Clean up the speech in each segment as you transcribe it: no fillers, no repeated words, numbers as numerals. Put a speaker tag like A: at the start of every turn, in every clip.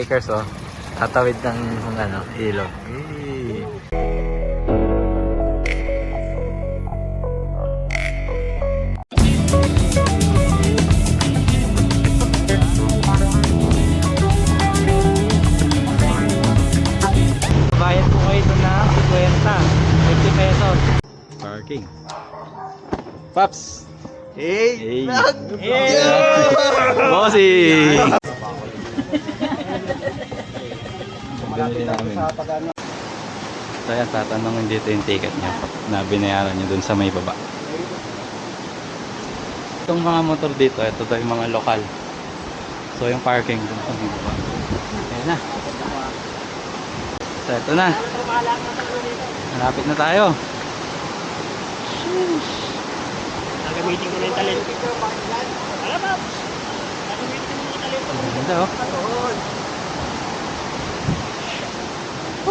A: Bikers oh, tatawid ng ano, ilog. Bayad po kayo doon na 50 pesos. Parking. Paps!
B: Hey!
A: Bossy! So yan, tatanungin dito yung ticket niya na binayaran niyo dun sa may baba. Itong mga motor dito, ito daw yung mga lokal. So yung parking dun sa may baba. Ayan na. So ito na. Malapit na tayo.
B: Nagamitin ko na yung talento. Alam mo? Nagamitin mo yung talento.
A: Ganda oh.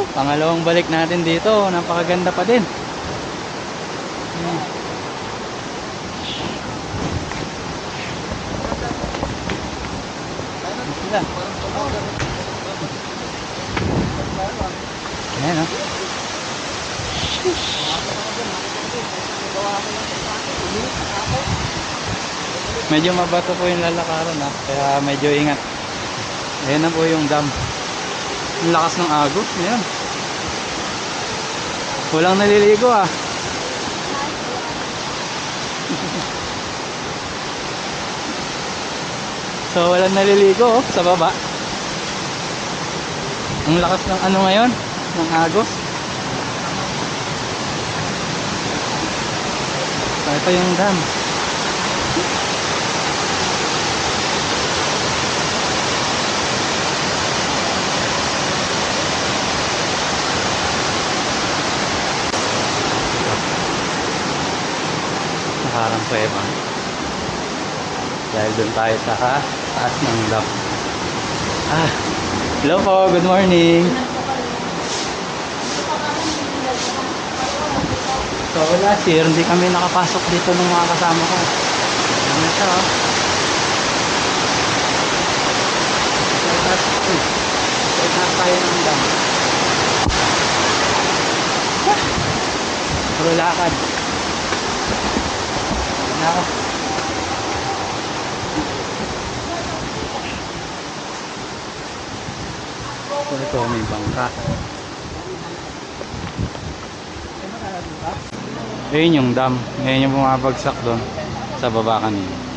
A: Pangalawang balik natin dito, napakaganda pa din. Sila. Ayan oh. Medyo mabato po yung lalakaran ha, kaya medyo ingat. Ayan na po yung dam. Ang lakas ng agos, ayan. Walang naliligo ah. So walang naliligo oh, sa baba. Ang lakas ng ano ngayon, ng agos. So ito yung dam. Nakarang kuweba. Dahil doon tayo sa taas ng dam. Hello po, good morning. So last year, hindi kami nakapasok dito ng mga kasama ko. Ano na siya oh. So itaas tayo ng dam. Puro lakad. Ako. So ito may bangka. Ayun yung dam. Ngayon yung bumabagsak doon sa baba kanina.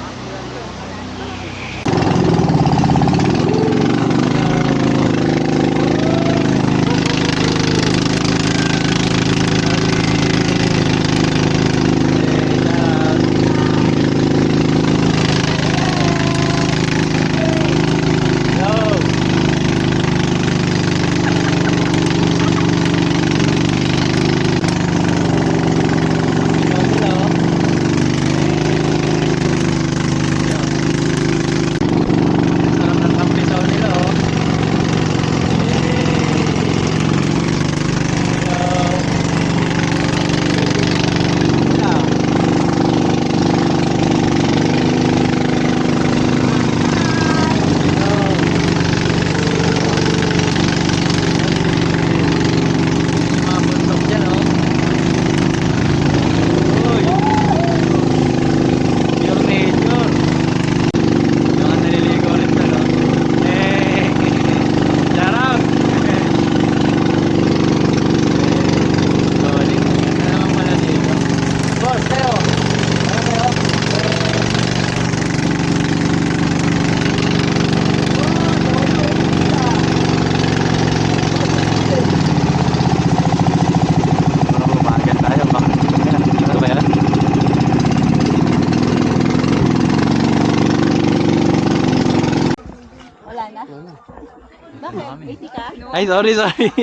A: Ay, sorry.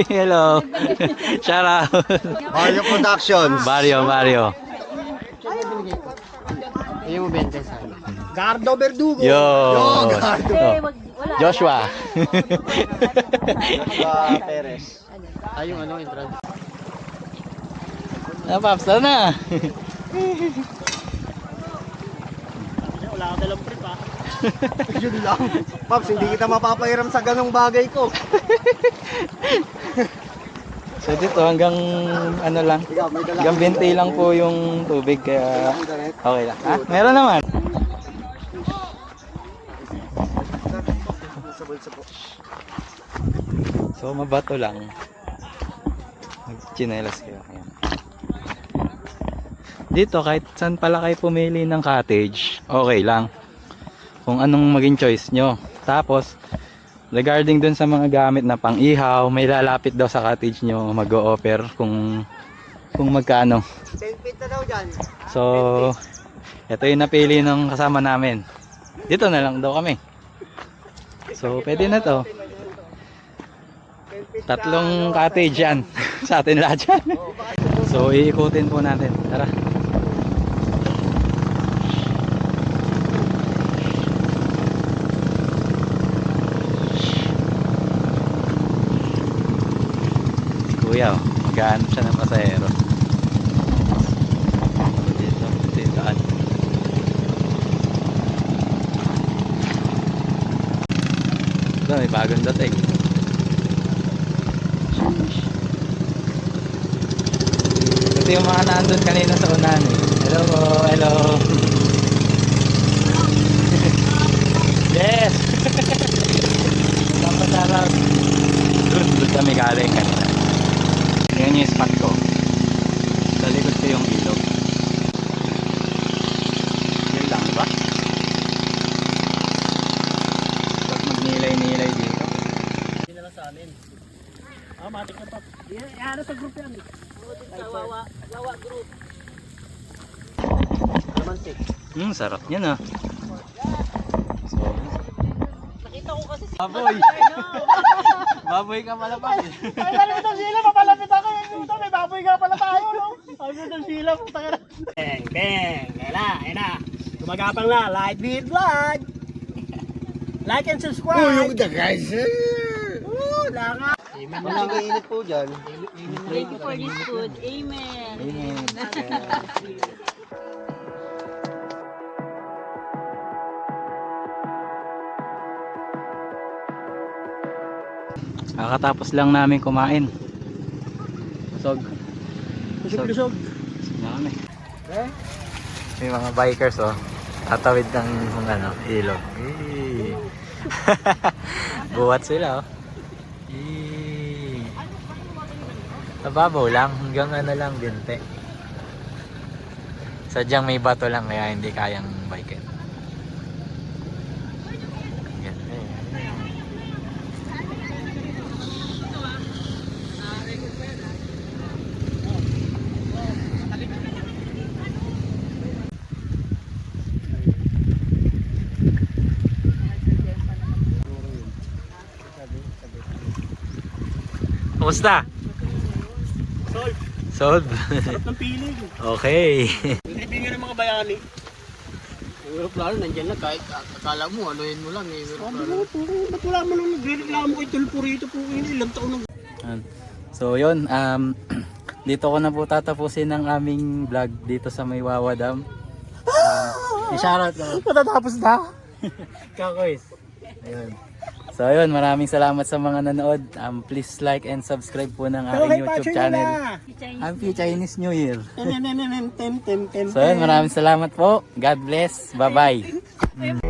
A: Hello. Shout out.
B: Mario Productions.
A: Barrio.
B: Ayaw mo bente sana. Gardo Verdugo.
A: Yo.
B: Gardo.
A: Joshua.
B: Perez. Ay, yung ano, entrance.
A: Paps, tara na.
B: wala ka dalang brief ha.
C: Yun lang. Paps, hindi kita mapapahiram sa ganong bagay ko.
A: So dito hanggang ano lang,
C: Ikaw, may dala.
A: hanggang 20 lang po yung tubig kaya okay lang. Ha? Meron naman.
C: Sa bulsa po.
A: So mabato lang. Magchinelas kayo. Ayan. Dito kahit saan pala kayo pumili ng cottage, okay lang. Kung anong maging choice nyo. Tapos, regarding dun sa mga gamit na pang-ihaw, may lalapit daw sa cottage nyo, mag-o-offer kung magkano.
C: 10 feet na daw dyan.
A: So, ito yung napili ng kasama namin. Dito na lang daw kami. So, pwede na to.
C: 10 feet
A: Tatlong cottage yan. Sa atin lahat yan. So, iikutin po natin. Tara. Kuya, oh, maghanap siya ng pasahero. Dito. Ito, may bagong dating. Ito yung mga nandun kanina sa unahan eh. Hello po, hello. Yes! Dapat doon kami galing kanina. Yan yung spot ko. Sa likod ko yung ilog. Yun lang ba? Pag magnilay-nilay dito.
B: Hindi na lang sa amin. Matik na pa. Ano sa group yan? Sa Wawa group. Romantic.
A: Sarap yan ah. So,
B: Nakita ko kasi
A: baboy! Baboy ka malapag.
B: ay, malapit ang sila, mapalapit ako. May baboy nga pala tayo, no? Malapit ang sila, puta ka na. Bang, bang. Ayan na. Gumagapang na, Light Beat Vlog. Like and subscribe.
C: the guys.
B: Langa.
C: Walang mainit po dyan.
D: Thank you for this food. Amen.
A: Amen. Kakatapos lang namin kumain. Busog.
B: Busog-busog.
A: Busog na kami. May mga bikers oh. Tatawid ng ilog. Buhat sila oh. Nababaw lang. Hanggang lang binte. Sadyang may bato lang kaya hindi kayang biken. Kumusta?
B: Solve.
A: Solve.
B: Sarap ng piling.
A: Okay.
B: Pinipingan ng mga bayani. Yung aeroplano nandiyan lang kahit akala mo anuhin mo lang eh. Sabi mo, ba't wala mo nang nagre-reklamo kay Tulpo rito po ilang taon nang...
A: So yun, dito ko na po tatapusin ang aming vlog dito sa may Wawa Dam. I-shoutout ko.
B: Matatapos na.
A: Kakoys. Ayun. So ayun, maraming salamat sa mga nanood. Please like and subscribe po ng aking YouTube channel. Happy Chinese New Year. So ayun, maraming salamat po. God bless. Bye-bye.